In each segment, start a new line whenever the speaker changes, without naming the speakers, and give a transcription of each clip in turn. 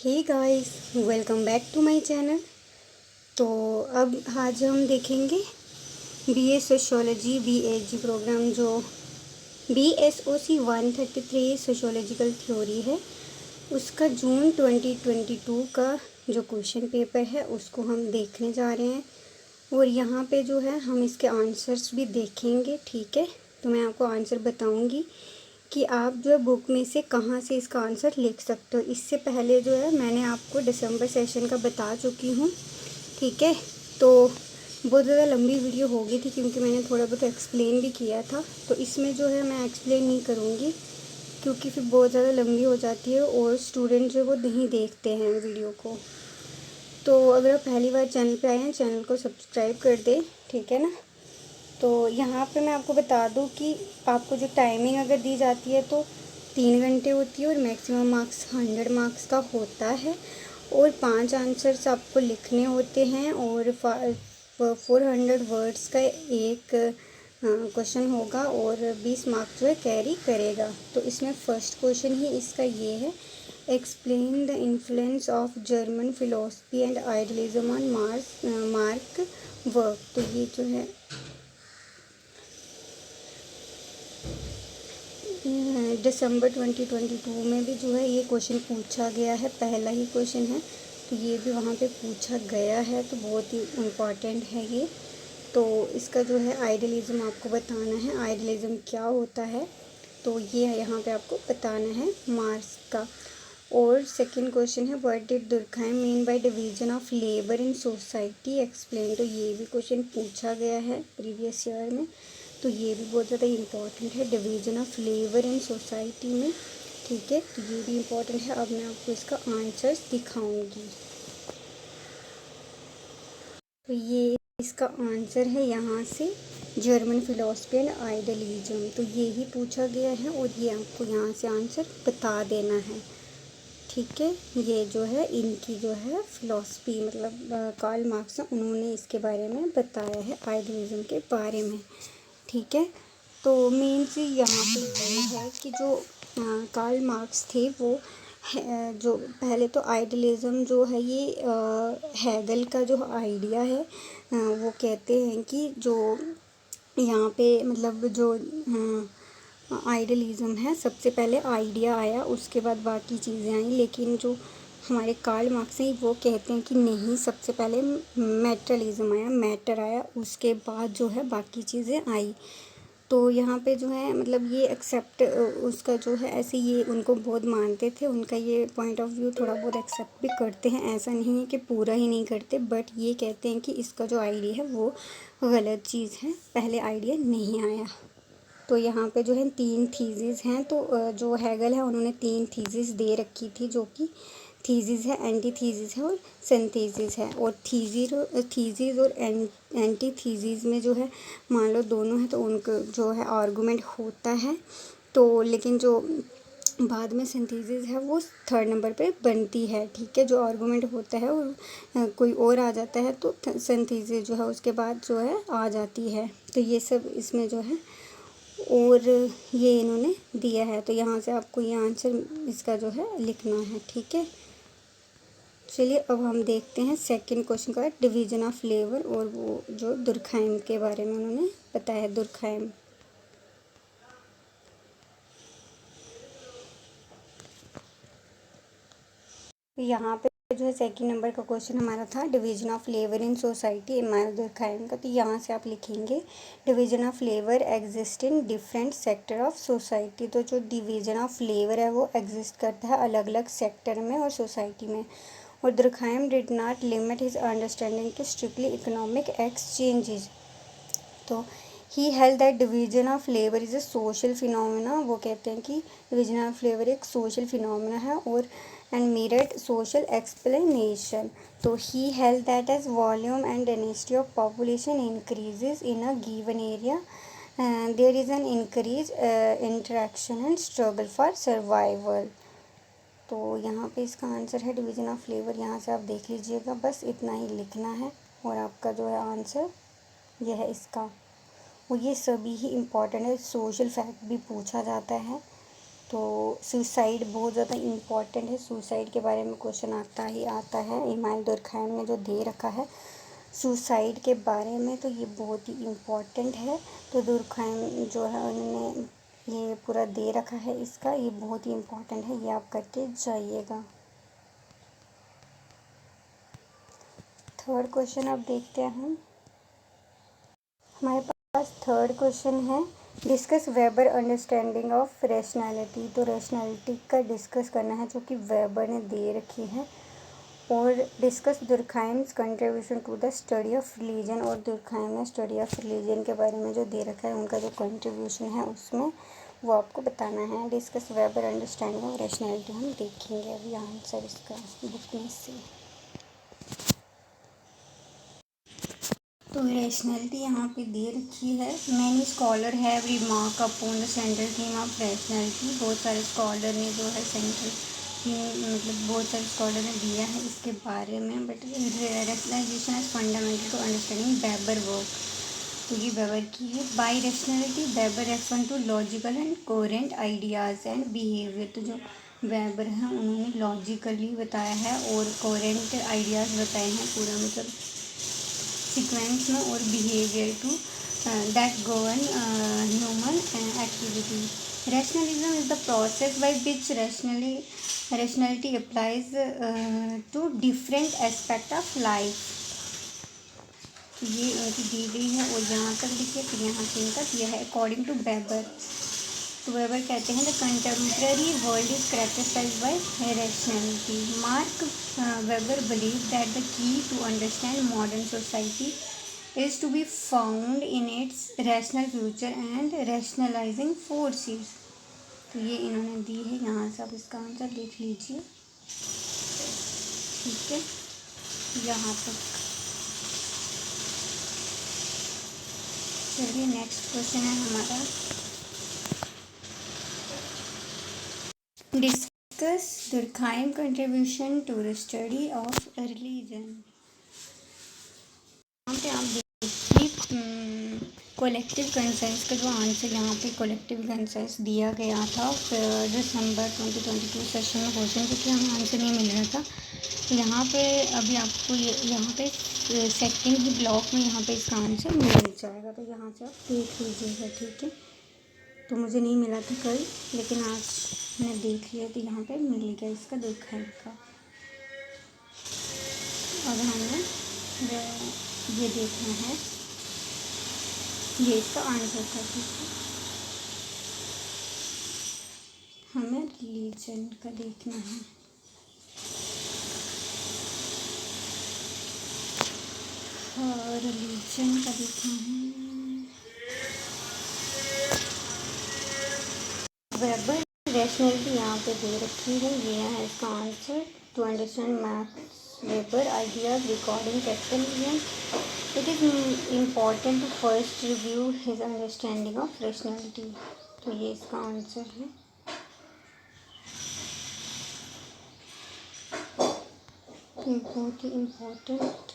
Hey guys, welcome back to my channel. तो अब आज हम देखेंगे बीए सोशियोलॉजी बीएसजी प्रोग्राम जो BSOC 133 सोशियोलॉजिकल थ्योरी है, उसका जून 2022 का जो क्वेश्चन पेपर है उसको हम देखने जा रहे हैं। और यहाँ पे जो है हम इसके आंसर्स भी देखेंगे। ठीक है, तो मैं आपको आंसर बताऊँगी कि आप जो है बुक में से कहाँ से इसका आंसर लिख सकते हो। इससे पहले जो है मैंने आपको दिसंबर सेशन का बता चुकी हूँ। ठीक है, तो बहुत ज़्यादा लंबी वीडियो हो गई थी क्योंकि मैंने थोड़ा बहुत एक्सप्लेन भी किया था। तो इसमें जो है मैं एक्सप्लेन नहीं करूँगी क्योंकि फिर बहुत ज़्यादा लंबी हो जाती है और स्टूडेंट जो है वो नहीं देखते हैं वीडियो को। तो अगर आप पहली बार चैनल पे आए हैं, चैनल को सब्सक्राइब कर दें। ठीक है ना। तो यहाँ पे मैं आपको बता दूँ कि आपको जो टाइमिंग अगर दी जाती है तो 3 घंटे होती है और मैक्सिमम मार्क्स 100 मार्क्स का होता है और 5 आंसर्स आपको लिखने होते हैं और 400 वर्ड्स का एक क्वेश्चन होगा और 20 मार्क्स जो है कैरी करेगा। तो इसमें फर्स्ट क्वेश्चन ही इसका ये है, explain the influence of German philosophy and idealism on mark work. तो ये जो है दिसंबर 2022 में भी जो है ये क्वेश्चन पूछा गया है, पहला ही क्वेश्चन है। तो ये भी वहाँ पे पूछा गया है, तो बहुत ही इम्पॉर्टेंट है ये। तो इसका जो है आइडियलिज्म आपको बताना है, आइडियलिज्म क्या होता है, तो ये यहाँ पे आपको बताना है मार्क्स का। और सेकंड क्वेश्चन है, what did Durkheim mean by division of labour in society explain. तो ये भी क्वेश्चन पूछा गया है प्रीवियस ईयर में, तो ये भी बहुत ज़्यादा इम्पॉर्टेंट है, division of labour in society में। ठीक है, तो ये भी इम्पॉर्टेंट है। अब मैं आपको इसका आंसर्स दिखाऊंगी। तो ये इसका आंसर है यहाँ से, जर्मन फिलोसफी एंड आइडियलिज्म। तो ये ही पूछा गया है और ये आपको यहाँ से आंसर बता देना है। ठीक है, ये जो है इनकी जो है फ़िलॉसफ़ी मतलब कार्ल मार्क्स है, उन्होंने इसके बारे में बताया है आइडियलिज्म के बारे में। ठीक है, तो मेन चीज़ यहाँ पे ये है कि जो कार्ल मार्क्स थे वो जो पहले तो आइडियलिज्म जो है ये हेगल का जो आइडिया है, वो कहते हैं कि जो यहाँ पे मतलब जो आइडियलिज्म है, सबसे पहले आइडिया आया उसके बाद बाकी चीज़ें आई। लेकिन जो हमारे कार्ल मार्क्स हैं वो कहते हैं कि नहीं, सबसे पहले मैटरलिज्म आया, मैटर आया, उसके बाद जो है बाकी चीज़ें आई। तो यहाँ पे जो है मतलब ये एक्सेप्ट उसका जो है ऐसे ये उनको बहुत मानते थे, उनका ये पॉइंट ऑफ व्यू थोड़ा बहुत एक्सेप्ट भी करते हैं। ऐसा नहीं है कि पूरा ही नहीं करते, बट ये कहते हैं कि इसका जो आइडिया है वो गलत चीज़ है, पहले आइडिया नहीं आया। तो यहाँ पे जो है 3 थीसिस हैं। तो जो हेगल है उन्होंने 3 थीसिस दे रखी थी, जो कि थीसिस है, एंटी थीसिस है और सिंथेसिस है। और थीसिस और एंटी थीसिस में जो है मान लो दोनों है तो उनको जो है आर्गूमेंट होता है। तो लेकिन जो बाद में सिंथेसिस है वो 3rd नंबर पे बनती है। ठीक है, जो आर्गूमेंट होता है और कोई और आ जाता है तो सिंथेसिस जो है उसके बाद जो है आ जाती है। तो ये सब इसमें जो है और ये इन्होंने दिया है। तो यहाँ से आपको ये आंसर इसका जो है लिखना है। ठीक है, चलिए अब हम देखते हैं सेकंड क्वेश्चन का, डिवीजन ऑफ लेबर, और वो जो दुर्कheim के बारे में उन्होंने बताया है, दुर्कheim। यहाँ पे जो है सेकंड नंबर का क्वेश्चन हमारा था, division of labour in society Emmanuel Durkheim का। तो यहाँ से आप लिखेंगे division of labour exist in different sector of society. तो जो डिवीजन ऑफ लेबर है वो एग्जिस्ट करता है अलग अलग सेक्टर में और सोसाइटी में। और Durkheim did not limit his understanding to strictly economic exchanges. तो he held that division of labour is a social phenomena. वो कहते हैं कि डिवीजन ऑफ लेबर एक सोशल फिनोमिना है और एंड मेरिट सोशल एक्सप्लेनेशन। तो he held that as volume and density of population increases in a given area there is an increase interaction and struggle for survival. तो यहाँ पे इसका answer है division of labour. यहाँ से आप देख लीजिएगा, बस इतना ही लिखना है और आपका जो है आंसर यह है इसका। और ये सभी ही इम्पॉर्टेंट है, सोशल फैक्ट भी पूछा जाता है। तो सुसाइड बहुत ज़्यादा इम्पॉर्टेंट है, सुसाइड के बारे में क्वेश्चन आता ही आता है। इमाइल दुर्खैम ने जो दे रखा है सुसाइड के बारे में, तो ये बहुत ही इम्पॉर्टेंट है। तो दुर्खैम जो है उन्होंने ये पूरा दे रखा है, इसका ये बहुत ही इम्पॉर्टेंट है, ये आप करके जाइएगा। थर्ड क्वेश्चन अब देखते हैं हम। हमारे पास थर्ड क्वेश्चन है, discuss weber understanding of rationality. तो रैशनैलिटी का डिस्कस करना है जो कि वेबर ने दे रखी है। और discuss Durkheim's contribution to the study of religion. और दुर्खैम ने स्टडी ऑफ रिलीजन के बारे में जो दे रखा है, उनका जो कंट्रीब्यूशन है उसमें वो आपको बताना है। Discuss weber understanding of rationality हम देखेंगे अभी आंसर इसका बुक में से। तो रैशनैलिटी यहाँ पे दे रखी है। Many scholar have remark upon the central theme of rationality. बहुत सारे स्कॉलर ने जो है सेंट्रल थीम मतलब बहुत सारे स्कॉलर ने दिया है इसके बारे में। But rationalisation is fundamental to understanding Weber work. तो ये वेबर की है। By rationality Weber refer to logical and coherent ideas and behaviour. तो जो वेबर हैं उन्होंने लॉजिकली बताया है और कोहेरेंट आइडियाज़ बताए हैं, पूरा मतलब सीक्वेंस में, और behaviour to that govern human activity. Rationalism is the process by which rationality applies to different aspect of life. ये उनकी दी गई है और यहाँ तक लिखिए, फिर यहाँ से तक यह है अकॉर्डिंग टू वेबर। तो वेबर कहते हैं the contemporary world is characterised by rationality. Mark Weber believe that the key to understand modern society is to be found in its rational future and rationalising forces. तो ये इन्होंने दी है, यहाँ से आप इसका आंसर देख लीजिए। ठीक है, यहाँ तक। चलिए नेक्स्ट क्वेश्चन है हमारा, discuss Durkheim contribution to the study of religion. यहाँ पे आप देखिए कोलेक्टिव कंसेंस का जो आंसर यहाँ पे कोलेक्टिव कंसेंस दिया गया था दिसंबर 2022 सेशन में क्वेश्चन, क्योंकि हमें आंसर नहीं मिल रहा था। तो यहाँ पे अभी आपको यहाँ पे सेकंड ही ब्लॉक में यहाँ पे इसका आंसर मिल जाएगा। तो यहाँ से आप देख लीजिएगा। ठीक है, तो मुझे नहीं मिला था कल, लेकिन आज मैंने देख लिया तो यहाँ पे मिल गया इसका दुर्खैम का। अब हमें ये देखना है, ये इसका आंसर था। ठीक है, हमें रिलीजन का देखना है। और रिलीजन का देखना है। वेबर रैशनैलिटी यहाँ पे दे रखी है, ये है इसका answer. To understand Max Weber ideas regarding capitalism, it is important to first review his understanding of rationality. तो ये इसका आंसर है। ये बहुत ही इम्पोर्टेंट।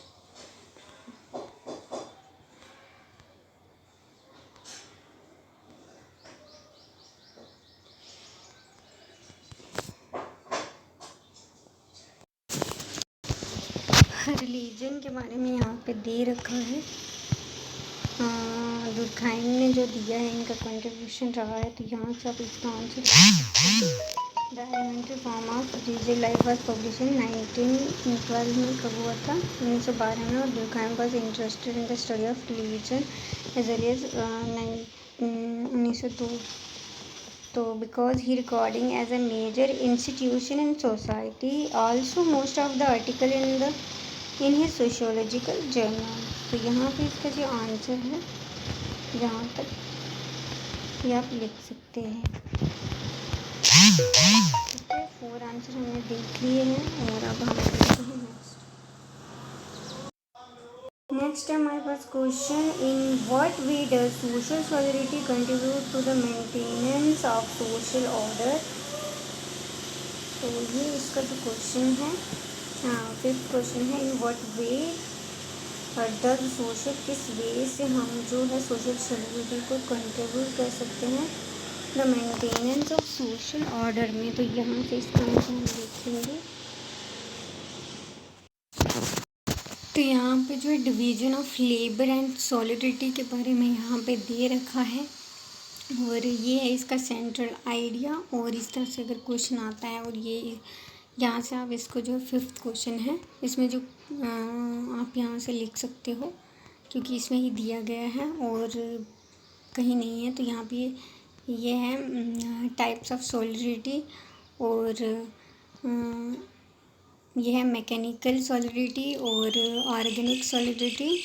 रिलीजन के बारे में यहाँ पे दे रखा है, दुर्खैम ने जो दिया है इनका कंट्रीब्यूशन रहा है। तो यहाँ से आप इसका answer the elementary form of religious life was publish in 1912 में कब हुआ था, 1912 में। और Durkheim was interested in the study of religion as early as 1902। तो because he recording as a major institution in society also most of the article in his sociological journal. तो यहाँ पे इसका जो आंसर है यहाँ तक ये आप लिख सकते हैं। ठीक है, 4 आंसर हमने देख लिए हैं और अब हम देखते हैं नेक्स्ट है हमारे पास question, in what way does social solidarity contribute to the maintenance of social order. तो ये इसका जो क्वेश्चन है, फिफ्थ क्वेश्चन है, in what way does social, किस वे से हम जो है सोशल सॉलिडरिटी को कंट्रीब्यूट कर सकते हैं the maintenance of social order में, तो यहाँ से इसका आंसर हम देखेंगे। तो यहाँ पे जो है division of labour and solidarity के बारे में यहाँ पे दे रखा है, और ये है इसका सेंट्रल आइडिया। और इस तरह से अगर क्वेश्चन आता है, और ये यहाँ से आप इसको जो 5th क्वेश्चन है, इसमें जो आप यहाँ से लिख सकते हो, क्योंकि इसमें ही दिया गया है और कहीं नहीं है। तो यहाँ पे ये है टाइप्स ऑफ सॉलिडरिटी, और ये है मैकेनिकल सॉलिडरिटी और ऑर्गेनिक सॉलिडरिटी।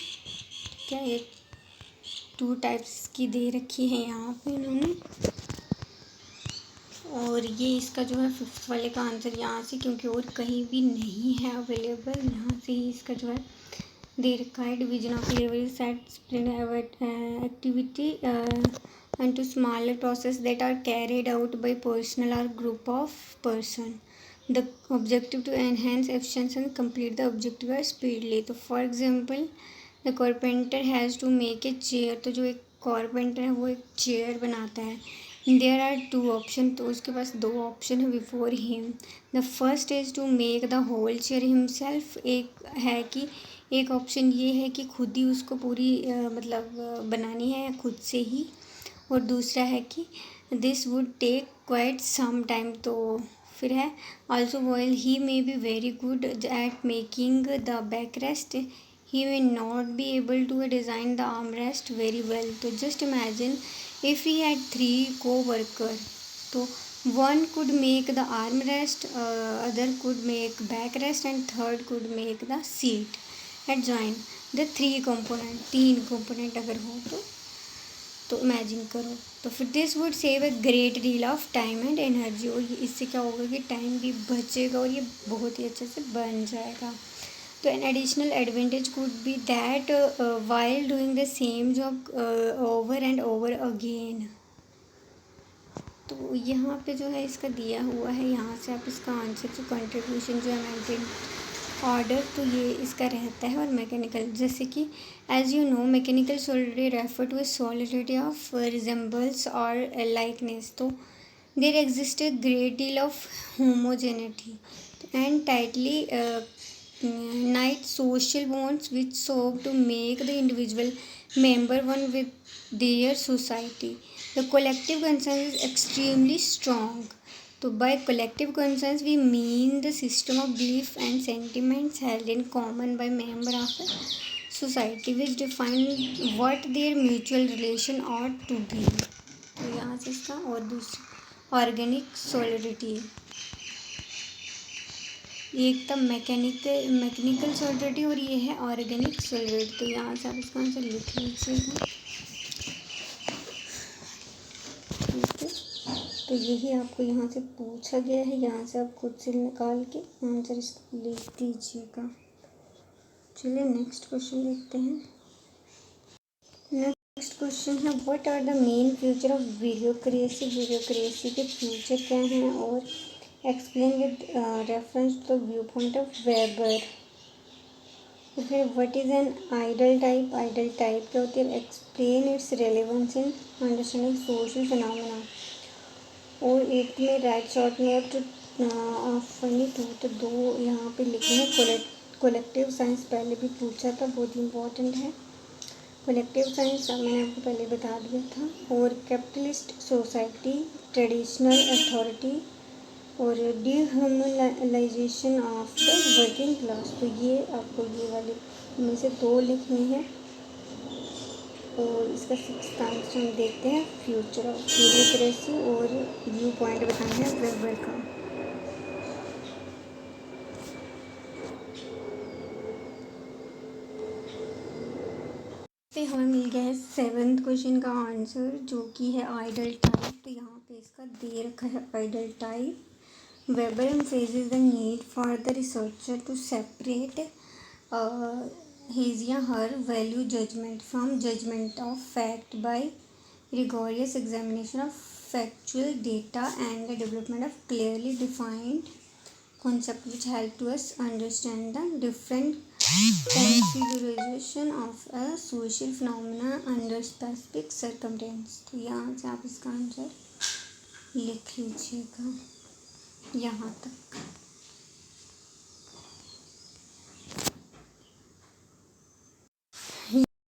क्या ये 2 टाइप्स की दे रखी है यहाँ पे इन्होंने। और ये इसका जो है 5th वाले का आंसर यहाँ से, क्योंकि और कहीं भी नहीं है अवेलेबल, यहाँ से ही इसका जो है दे रखा है। Division of labour set activity into smaller process that are carried out by personal or group of person. The objective to enhance efficiency and complete the objective are speedily. तो for example, the carpenter has to make a chair. तो जो एक carpenter है वो एक chair बनाता है। There are 2 options, तो उसके पास 2 ऑप्शन है before him. The first is to make the whole chair himself. एक है कि एक ऑप्शन ये है कि खुद ही उसको पूरी बनानी है खुद से ही, और दूसरा है कि this would take quite some time. तो फिर है also while he may be very good at making the back rest, he may not be able to design the arm rest very well. तो just imagine if he had 3 co-worker, तो 1 could make the arm rest, other could make back rest, and 3rd could make the seat at join the 3 component। 3 component अगर हो तो imagine करो। तो फिर this would save a great deal of time and energy, और इससे क्या होगा कि टाइम भी बचेगा और ये बहुत ही अच्छे से बन जाएगा। तो an additional advantage could be that while doing the same job over and over again. तो यहाँ पे जो है इसका दिया हुआ है, यहाँ से आप इसका आंसर जो कंट्रीब्यूशन जो है मेंटेन ऑर्डर, तो ये इसका रहता है। और मैकेनिकल, जैसे कि as you know mechanical solidarity refer to a solidarity of resemblance और लाइकनेस। तो there exist a great deal of homogeneity and tightly knit social bonds which serve to make the individual member one with their society. The collective conscience is extremely strong. तो by collective conscience we mean the system of belief and sentiments held in common by member of a society which define what their mutual relation ought to be. तो यहाँ से इसका और दूसरा organic solidarity, एक तो mechanical solidarity और ये है ऑर्गेनिक सॉलिडरिटी। तो यहाँ से आप इसका आंसर लिख लीजिएगा। ठीक है, तो यही आपको यहाँ से पूछा गया है, यहाँ से आप खुद से निकाल के आंसर इसको लिख दीजिएगा। चलिए नेक्स्ट क्वेश्चन देखते हैं। नेक्स्ट क्वेश्चन है what are the main future of bureaucracy. Bureaucracy के फ्यूचर क्या हैं, और explain with reference to the view point of Weber. तो फिर what is an ideal type. Ideal type क्या होती है, explain its relevance in understanding social phenomena. और एक में राइट शॉर्ट नोट फनी टू, तो 2 यहाँ पे लिखे हैं। कलेक्टिव साइंस पहले भी पूछा था, बहुत इम्पोर्टेंट है। कलेक्टिव साइंस मैंने आपको पहले बता दिया था। और कैपिटलिस्ट सोसाइटी, ट्रेडिशनल अथॉरिटी, और dehumanisation of the working class. तो ये आपको ये वाले में से 2 लिखनी है। और इसका 6th आंसर हम देखते हैं, फ्यूचर ऑफ ब्यूरोक्रेसी, और व्यू पॉइंट बताना है वेबर का। हमें मिल गया है 7th क्वेश्चन का आंसर, जो कि है आइडल टाइप। तो यहाँ पे इसका दे रखा है ideal type. Weber emphasizes the need for the researcher to separate his या her value judgment from judgment of fact by rigorous examination of factual data and the development of clearly defined concept which help to us understand the different configuration of a social phenomena under specific circumstance। तो यहाँ से आप इसका answer लिख लीजिएगा यहाँ तक।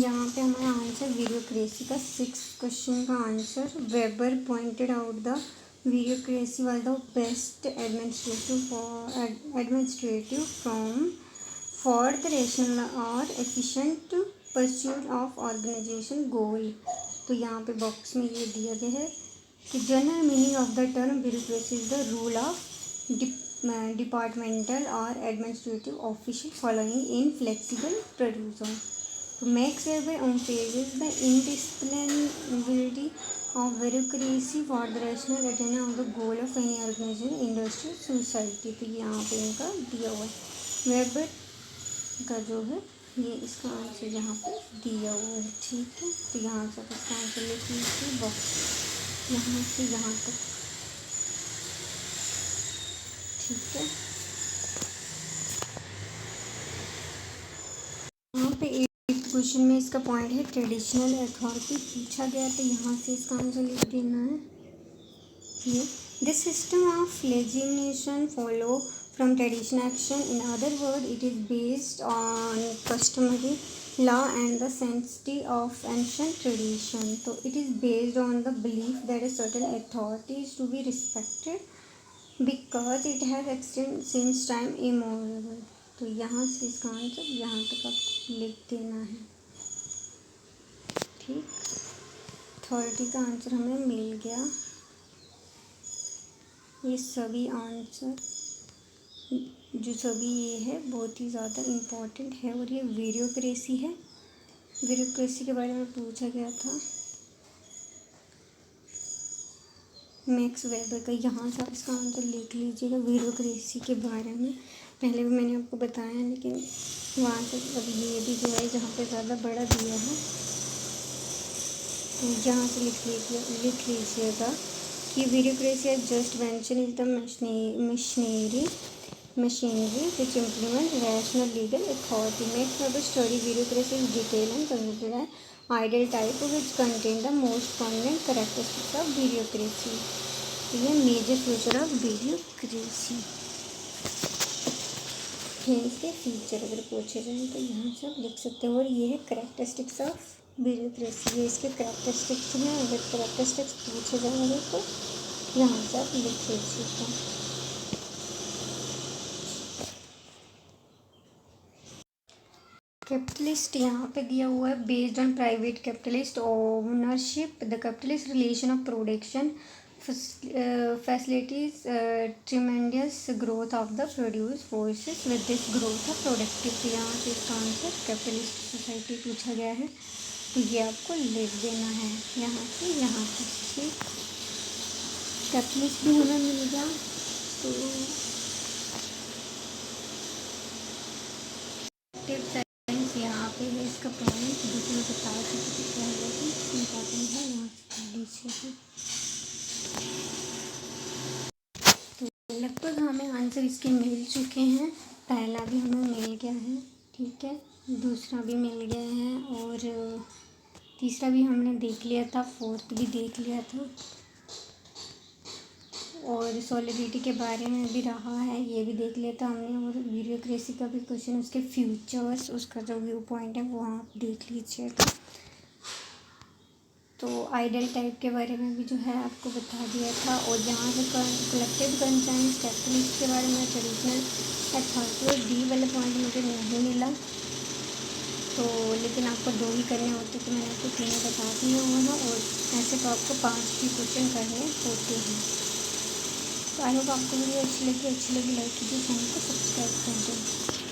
यहाँ पे हमारा आंसर ब्यूरोक्रेसी का 6 क्वेश्चन का answer. Weber pointed out the bureaucracy was the best administrative form for the rational और एफिशिएंट परस्यूट ऑफ ऑर्गेनाइजेशन गोल। तो यहाँ पे बॉक्स में ये दिया गया है कि general meaning of the term bureaucracy is the rule of departmental और administrative official following in flexible producer to make survey on pages the indispensability of bureaucracy for the rational attainment of the goal of any organization, industry, society। तो यहाँ पे इनका दिया हुआ है weber का जो है ये इसका आंसर यहाँ पे दिया हुआ है। ठीक है, तो यहाँ से इसका आंसर लिख लीजिए बॉक्स यहाँ से यहाँ तक। ठीक है, यहाँ पे क्वेश्चन में इसका पॉइंट है ट्रेडिशनल अथॉरिटी पूछा गया, तो यहाँ से इसका आंसर लिख देना है ये। This system of legislation follow from traditional action, in other word it is based on customary law and the sanctity of ancient tradition. तो it is based on the belief that a certain authority is to be respected because it has extend since time immemorial. तो यहाँ से इसका answer यहाँ तक आप लिख देना है। ठीक, अथॉरिटी का आंसर हमें मिल गया। ये सभी आंसर जो सभी ये है बहुत ही ज़्यादा इम्पोर्टेंट है और ये ब्यूरोक्रेसी है। ब्यूरोक्रेसी के बारे में पूछा गया था मैक्स वेबर का। यहाँ से आप इसका आंसर लिख लीजिएगा ब्यूरोक्रेसी के बारे में। पहले भी मैंने आपको बताया, लेकिन वहाँ से अब ये भी जो है जहाँ पे ज़्यादा बड़ा दिया है तो यहाँ से लिख लीजिएगा कि bureaucracy just mention is the machinery which implement rational legal authority. Max Weber study bureaucracy in detail and considered an ideal type which contain the most prominent characteristics of bureaucracy. ये मेजर फीचर ऑफ ब्यूरोक्रेसी है। इसके feature अगर पूछे जाएँ तो यहाँ से आप लिख सकते हो। और ये है करेक्टरिस्टिक्स ऑफ ब्यूरोक्रेसी, ये इसके करेक्टरिस्टिक्स हैं। अगर करेक्टरिस्टिक्स पूछे जाएंगे तो यहाँ से आप लिख लीजिएगा। कैपिटलिस्ट यहाँ पे दिया हुआ है based on private capitalist ownership the capitalist relation of production facilities tremendous growth of the produce forces with this growth of productivity। यहाँ से इसका आंसर कैपिटलिस्ट सोसाइटी पूछा गया है, तो ये आपको लिख देना है यहाँ से यहाँ तक। ठीक, कैपिटलिस्ट भी हमें मिल गया। तो साइंस यहाँ पे है इसका पॉइंट दूसरे बता सकते क्या है, लेकिन इम्पॉर्टेंट है यहाँ से लीजिए। लगभग हमें आंसर इसके मिल चुके हैं। पहला भी हमें मिल गया है, ठीक है, दूसरा भी मिल गया है और तीसरा भी हमने देख लिया था, फोर्थ भी देख लिया था और सॉलिडिटी के बारे में भी रहा है, ये भी देख लिया था हमने। और ब्यूरोक्रेसी का भी क्वेश्चन, उसके फ्यूचर्स, उसका जो व्यू पॉइंट है वो आप देख लीजिएगा। तो आइडल टाइप के बारे में भी जो है आपको बता दिया था। और यहाँ से कलेक्टिव कंसेंस कैपिटलिस्ट के बारे में ट्रेडिशनल अथॉरिटी और डी वाला पॉइंट मुझे नहीं मिला, तो लेकिन आपको 2 ही करने होते तो मैंने आपको 3 बता दिया हुआ है। और ऐसे तो आपको 5 भी क्वेश्चन करने होते हैं। तो आई होप आपको वीडियो अच्छी लगी लाइक कीजिए, चैनल को सब्सक्राइब कर दें।